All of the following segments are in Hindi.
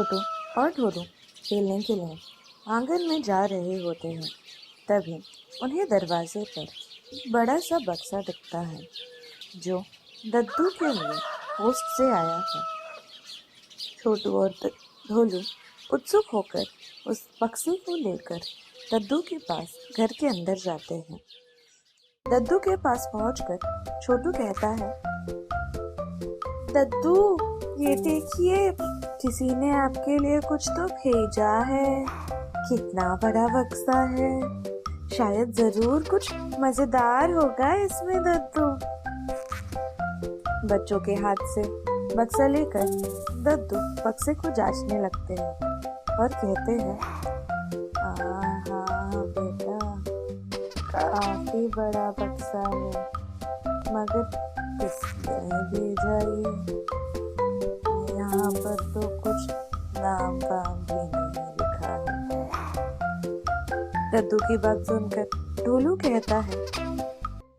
छोटू और ढोलू खेलने के लिए आंगन में जा रहे होते हैं। तभी उन्हें दरवाजे पर एक बड़ा सा बक्सा दिखता है जो दद्दू के लिए पोस्ट से आया है। छोटू और ढोलू उत्सुक होकर उस बक्से को लेकर दद्दू के पास घर के अंदर जाते हैं। दद्दू के पास पहुंचकर छोटू कहता है, दद्दू ये देखिए, किसी ने आपके लिए कुछ तो भेजा है। कितना बड़ा बक्सा है, शायद जरूर कुछ मजेदार होगा इसमें दद्दू। बच्चों के हाथ से बक्सा लेकर दद्दू बक्से को जांचने लगते हैं और कहते हैं, हाँ बेटा, काफी बड़ा बक्सा है, मगर किसने भेजा ये? यहाँ पर तो कुछ नाम वाम भी नहीं लिखा है। दद्दू की बात सुनकर ढोलू कहता है,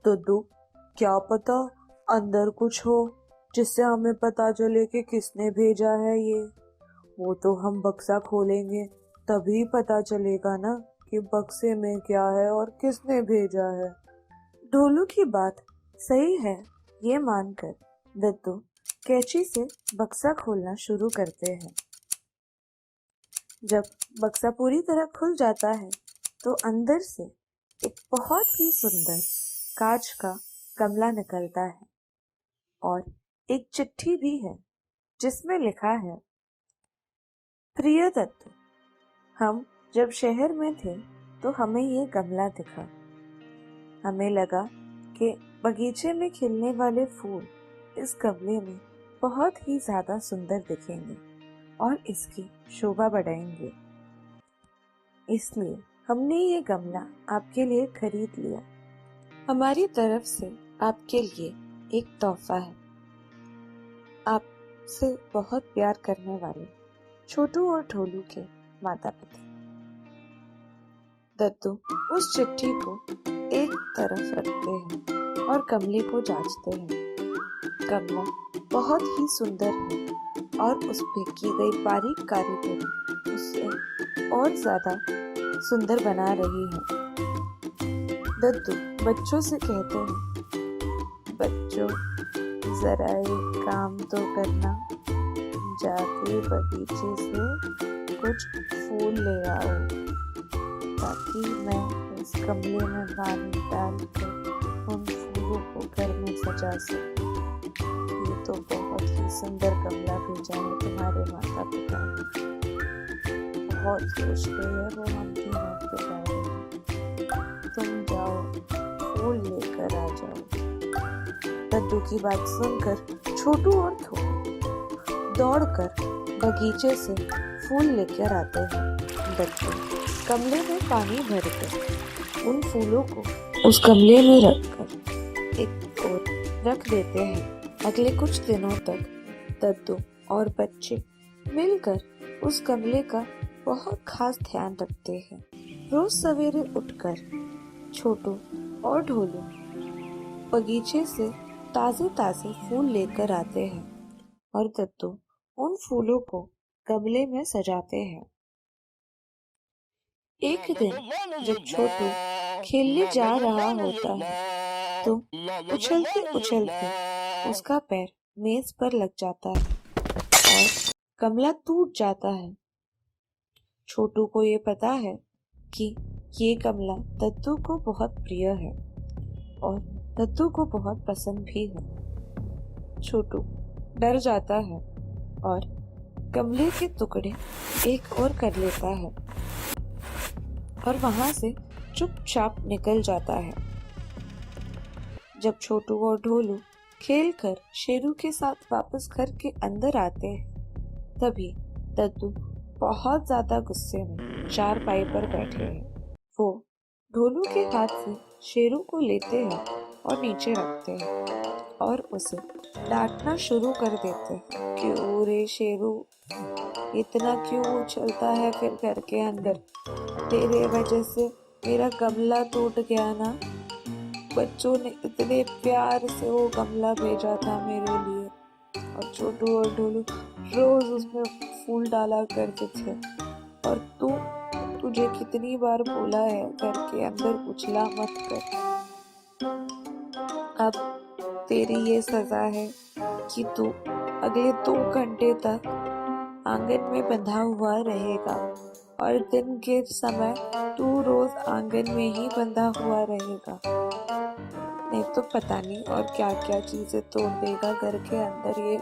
दद्दू क्या पता अंदर कुछ हो जिससे हमें पता चले कि किसने भेजा है ये। वो तो हम बक्सा खोलेंगे तभी पता चलेगा ना कि बक्से में क्या है और किसने भेजा है। ढोलू की बात सही है, ये मानकर दद्दू कैंची से बक्सा खोलना शुरू करते हैं। जब बक्सा पूरी तरह खुल जाता है तो अंदर से एक बहुत ही सुंदर कांच का गमला निकलता है और एक चिट्ठी भी है जिसमें लिखा है, प्रिय दद्दू, हम जब शहर में थे तो हमें ये गमला दिखा। हमें लगा कि बगीचे में खिलने वाले फूल इस गमले में बहुत ही ज्यादा सुंदर दिखेंगे और इसकी शोभा बढ़ाएंगे। इसलिए हमने ये गमला आपके लिए खरीद लिया। हमारी तरफ से आपके लिए एक तोहफा है। आपसे बहुत प्यार करने वाले छोटू और ढोलू के माता पिता। दद्दू उस चिट्ठी को एक तरफ रखते हैं और गमले को जांचते हैं। गमला बहुत ही सुंदर है और उस पे की गई बारीक कारीगरी उसे और ज्यादा सुंदर बना रही है। दद्दू बच्चों से कहते हैं, बच्चों जरा एक काम तो करना, जाके बगीचे से कुछ फूल ले आओ ताकि मैं इस गमले में पानी डालकर उन फूलों को घर में सजा सकूं। ये तो बहुत ही सुंदर गमला भेजा है तुम्हारे माता पिता ने। बहुत खुश हुए है वो हम तीनों के बारे में। तुम जाओ फूल लेकर आ जाओ। दद्दू की बात सुनकर छोटू और ढोलू दौड़कर बगीचे से फूल लेकर आते हैं। दद्दू गमले में पानी भरकर उन फूलों को उस गमले में रखकर एक ओर रख देते हैं। अगले कुछ दिनों तक दद्दू और बच्चे मिलकर उस गमले का बहुत खास ध्यान रखते हैं। रोज सवेरे उठकर छोटू और ढोलू बगीचे से ताजे ताजे फूल लेकर आते हैं और दद्दू उन फूलों को गमले में सजाते हैं। एक दिन जब छोटू खेलने जा रहा होता है तो उछलते उछलते उसका पैर मेज पर लग जाता है और गमला टूट जाता है। छोटू को ये पता है कि ये गमला दद्दू को बहुत प्रिय है और दद्दू को बहुत पसंद भी है। छोटू डर जाता है और गमले के टुकड़े एक और कर लेता है और वहां से चुपचाप निकल जाता है। जब छोटू और ढोलू खेलकर शेरू के साथ वापस घर के अंदर आते हैं तभी दद्दू बहुत ज्यादा गुस्से में चारपाई पर बैठे हैं। वो ढोलू के हाथ से शेरू को लेते हैं और नीचे रखते हैं और उसे डांटना शुरू कर देते हैं। क्यों रे शेरू, इतना क्यों उछलता है फिर घर के अंदर? तेरे वजह से मेरा गमला टूट गया ना। बच्चों ने इतने प्यार से वो गमला भेजा था मेरे लिए और छोटू और ढोलू रोज उसमें फूल डाला करते थे। और तुझे कितनी बार बोला है घर के अंदर उछला मत कर। अब तेरी ये सजा है कि तू अगले 2 घंटे तक आंगन में बंधा हुआ रहेगा और दिन के समय तू रोज आंगन में ही बंधा हुआ रहेगा। नहीं तो पता नहीं और क्या क्या चीजें तोड़ देगा घर के अंदर ये।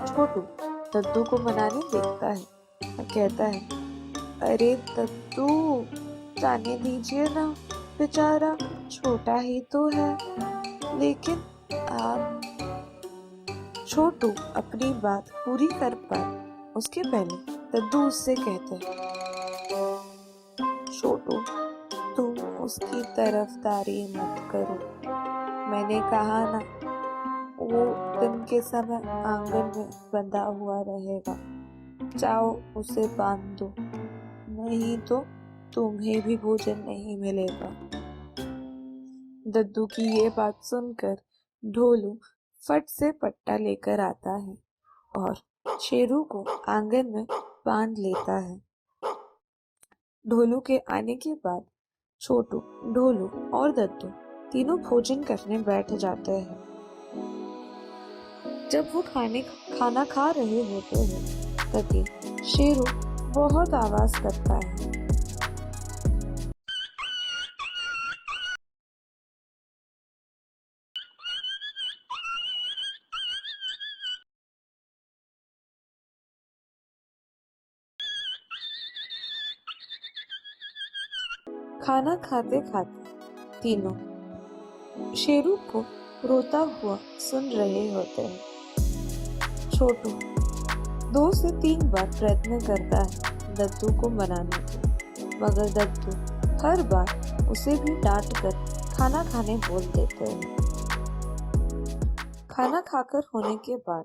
छोटू दद्दू को मनाने देखता है और कहता है, अरे दद्दू, जाने दीजिए ना, बेचारा छोटा ही तो है। लेकिन आप छोटू अपनी बात पूरी कर पाए उसके पहले दद्दू उससे कहते हैं, छोटू तुम उसकी तरफदारी मत करो। मैंने कहा ना, वो दिन के समय आंगन में बंधा हुआ रहेगा। जाओ उसे बांध दो, नहीं तो तुम्हें भी भोजन नहीं मिलेगा। दद्दू की ये बात सुनकर ढोलू फट से पट्टा लेकर आता है और शेरू को आंगन में बांध लेता है। ढोलू के आने के बाद छोटू, ढोलू और दद्दू तीनों भोजन करने बैठ जाते हैं। जब वो खाना खा रहे होते हैं तभी शेरू बहुत आवाज करता है। खाना खाते खाते तीनों शेरू को रोता हुआ सुन रहे होते हैं। छोटू 2 से 3 बार प्रयत्न करता है दद्दू को मनाने के, मगर दद्दू हर बार उसे भी डांट कर खाना खाने बोल देते हैं। खाना खाकर होने के बाद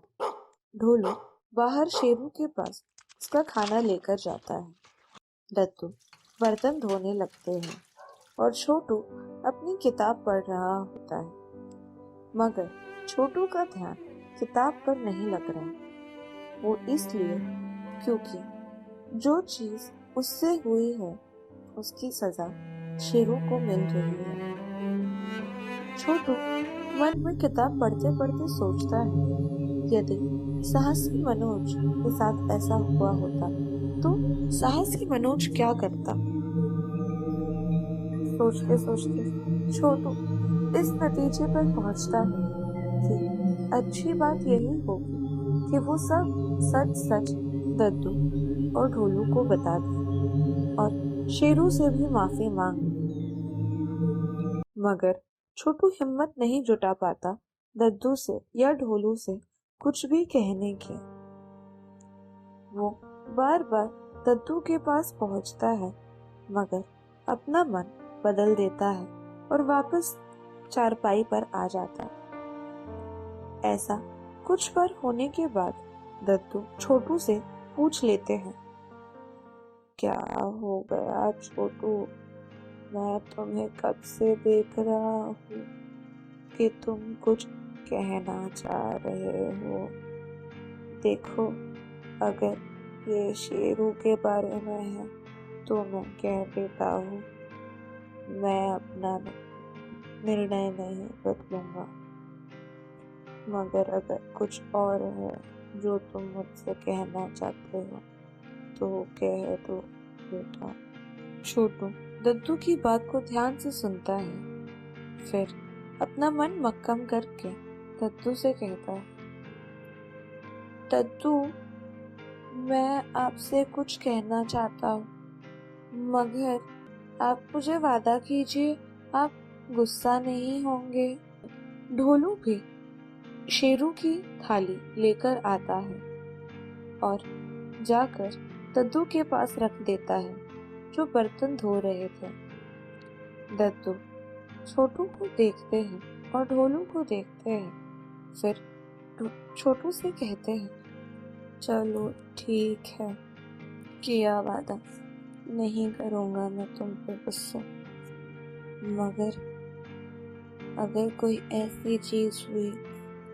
ढोलू बाहर शेरू के पास उसका खाना लेकर जाता है। दद्दू बर्तन धोने लगते हैं और छोटू अपनी किताब पढ़ रहा होता है, मगर छोटू का ध्यान किताब पर नहीं लग रहा। वो इसलिए क्योंकि जो चीज उससे हुई है उसकी सजा शेरू को मिल रही है। छोटू मन में किताब पढ़ते पढ़ते सोचता है, यदि साहसी मनोज के साथ ऐसा हुआ होता तो साहसी मनोज क्या करता। सोचते सोचते छोटू इस नतीजे पर पहुंचता है कि अच्छी बात यही होगी कि वो सब सच सच दद्दू और ढोलू को बता दे और शेरू से भी माफी मांग ले। मगर छोटू हिम्मत नहीं जुटा पाता दद्दू से या ढोलू से कुछ भी कहने की। वो बार बार दद्दू के पास पहुंचता है, मगर अपना मन बदल देता है और वापस चारपाई पर आ जाता है। ऐसा कुछ बार होने के बाद दद्दू छोटू से पूछ लेते हैं, क्या हो गया छोटू? मैं तुम्हें कब से देख रहा हूँ कि तुम कुछ कहना चाह रहे हो। देखो, अगर ये शेरू के बारे में है तो मैं कह देता हूँ, मैं अपना निर्णय नहीं बदलूंगा। मगर अगर कुछ और है जो तुम मुझसे कहना चाहते हो तो कह दो बेटा। छोटू दद्दू की बात को ध्यान से सुनता है, फिर अपना मन मक्कम करके दद्दू से कहता है, दद्दू, मैं आपसे कुछ कहना चाहता हूँ, मगर आप मुझे वादा कीजिए आप गुस्सा नहीं होंगे। ढोलू भी शेरू की थाली लेकर आता है और जाकर दद्दू के पास रख देता है जो बर्तन धो रहे थे। दद्दू छोटू को देखते हैं और ढोलू को देखते हैं, फिर छोटू से कहते हैं, चलो ठीक है, किया वादा, नहीं करूँगा मैं तुम पे गुस्सा। मगर अगर कोई ऐसी चीज हुई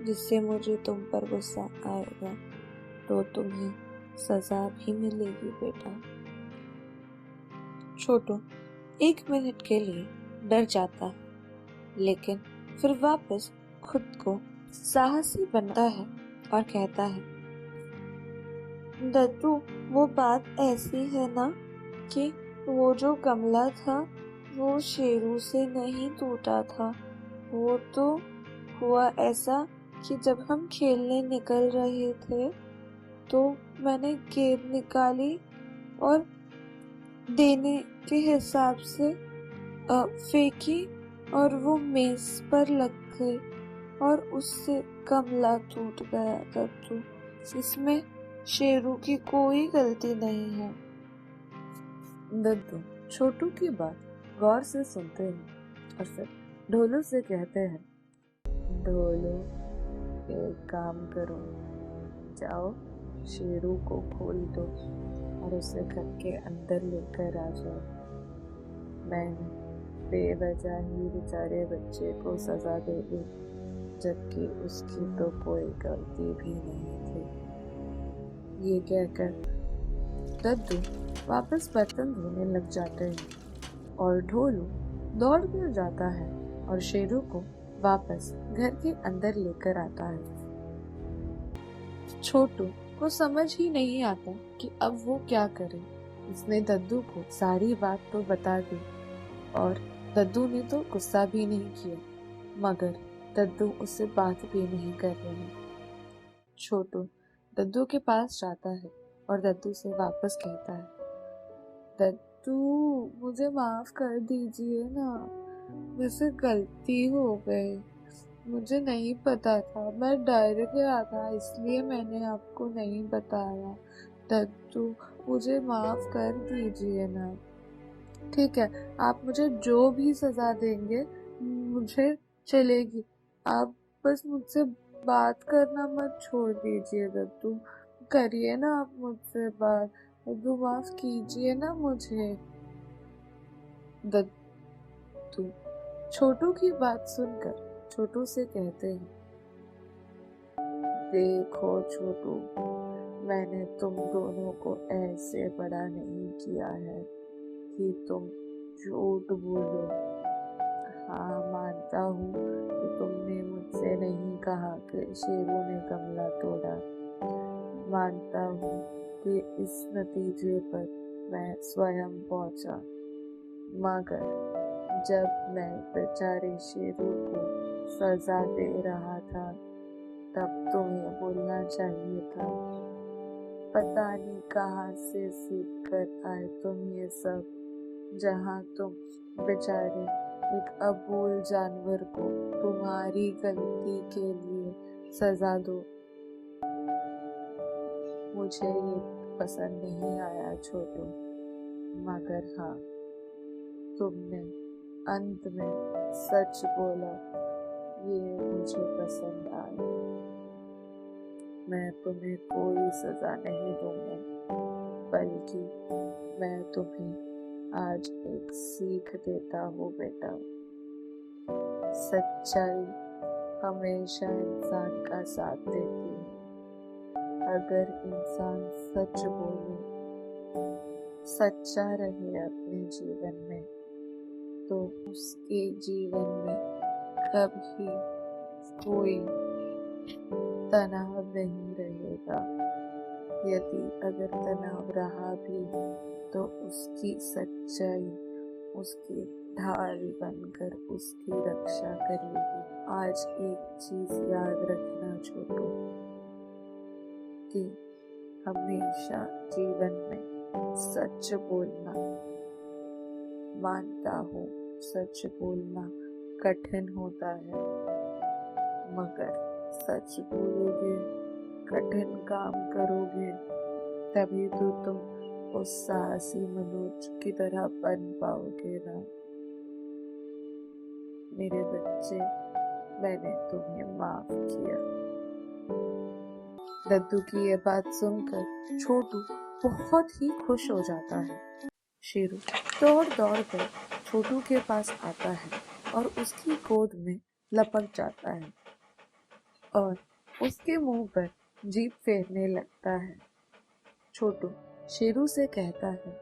जिससे मुझे तुम पर गुस्सा आएगा तो तुम्हें सजा भी मिलेगी बेटा। छोटू 1 मिनट के लिए डर जाता है, लेकिन फिर वापस खुद को साहसी बनता है और कहता है, दद्दू वो बात ऐसी है ना कि वो जो गमला था वो शेरू से नहीं टूटा था। वो तो हुआ ऐसा कि जब हम खेलने निकल रहे थे तो मैंने गेंद निकाली और देने के हिसाब से फेंकी और वो मेज पर लग गई और उससे गमला टूट गया। दद्दू इसमें शेरू की कोई गलती नहीं है। दद्दू छोटू की बात गौर से सुनते हैं और फिर ढोलू से कहते हैं, ढोलू एक काम करो, जाओ शेरू को खोल दो और उसे घर के अंदर लेकर आ जाओ। मैंने बेवजह ही बेचारे बच्चे को सजा दे दी, जबकि उसकी तो कोई गलती भी नहीं थी। ये कहकर दद्दू वापस बर्तन धोने लग जाते हैं और ढोलू दौड़ कर जाता है और शेरू को वापस घर के अंदर लेकर आता है। छोटू को समझ ही नहीं आता कि अब वो क्या करे। उसने दद्दू को सारी बात तो बता दी और दद्दू ने तो गुस्सा भी नहीं किया, मगर दद्दू उससे बात भी नहीं कर रही। छोटू दद्दू के पास जाता है और दद्दू से वापस कहता है, दद्दू मुझे माफ कर दीजिए ना, मुझसे गलती हो गई, मुझे नहीं पता था, मैं डर गया था इसलिए मैंने आपको नहीं बताया। दद्दू मुझे माफ कर दीजिए ना। ठीक है, आप मुझे जो भी सजा देंगे मुझे चलेगी, आप बस मुझसे बात करना मत छोड़ दीजिए। दद्दू करिए ना आप मुझसे बात, दद्दू माफ कीजिए ना मुझे। दद्दू छोटू की बात सुनकर छोटू से कहते हैं, देखो छोटू, मैंने तुम दोनों को ऐसे बड़ा नहीं किया है कि तुम झूठ बोलो। हाँ, मानता हूँ कि तुमने मुझसे नहीं कहा कि शेरू ने गमला तोड़ा। मानता हूँ कि इस नतीजे पर मैं स्वयं पहुंचा, मगर जब मैं बेचारे शेरू को सजा दे रहा था तब तुम्हें बोलना चाहिए था। पता नहीं कहाँ से सीख कर आए तुम ये सब, जहाँ तुम बेचारे एक अबोल जानवर को तुम्हारी गलती के लिए सजा दो। मुझे ये पसंद नहीं आया छोटू, मगर हाँ, तुमने अंत में सच बोला, ये मुझे पसंद आया। मैं तुम्हें कोई सजा नहीं दूंगा, बल्कि मैं तुम्हें आज एक सीख देता हूँ बेटा। सच्चाई हमेशा इंसान का साथ देती है। अगर इंसान सच बोले, सच्चा रहे अपने जीवन में, तो उसके जीवन में कभी कोई तनाव नहीं रहेगा। यदि अगर तनाव रहा भी तो उसकी सच्चाई उसकी ढाल बनकर उसकी रक्षा करेगी। आज एक चीज याद रखना छोटू, कि हमेशा जीवन में सच बोलना। मानता हूँ सच बोलना कठिन होता है, मगर सच बोलोगे, कठिन काम करोगे, तभी तो तुम उस साहसी मनोज की तरह बन पाओगे ना। मेरे बच्चे, मैंने तुम्हें माफ किया। दद्दू की ये बात सुनकर छोटू बहुत ही खुश हो जाता है। शेरू दौड़ दौड़ कर छोटू के पास आता है और उसकी गोद में लपक जाता है और उसके मुंह पर जीभ फेरने लगता है। छोटू शेरू से कहता है,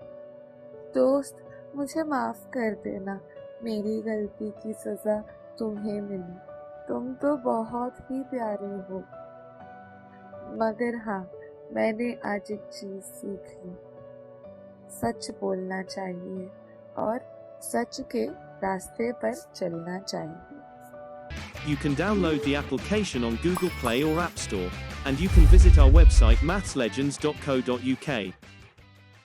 दोस्त मुझे माफ कर देना, मेरी गलती की सजा तुम्हें मिली। तुम तो बहुत ही प्यारे हो। मगर हाँ, मैंने आज एक चीज सीख ली, सच बोलना चाहिए और सच के रास्ते पर चलना चाहिए। You can download the application on Google Play or App Store, and you can visit our website mathslegends.co.uk.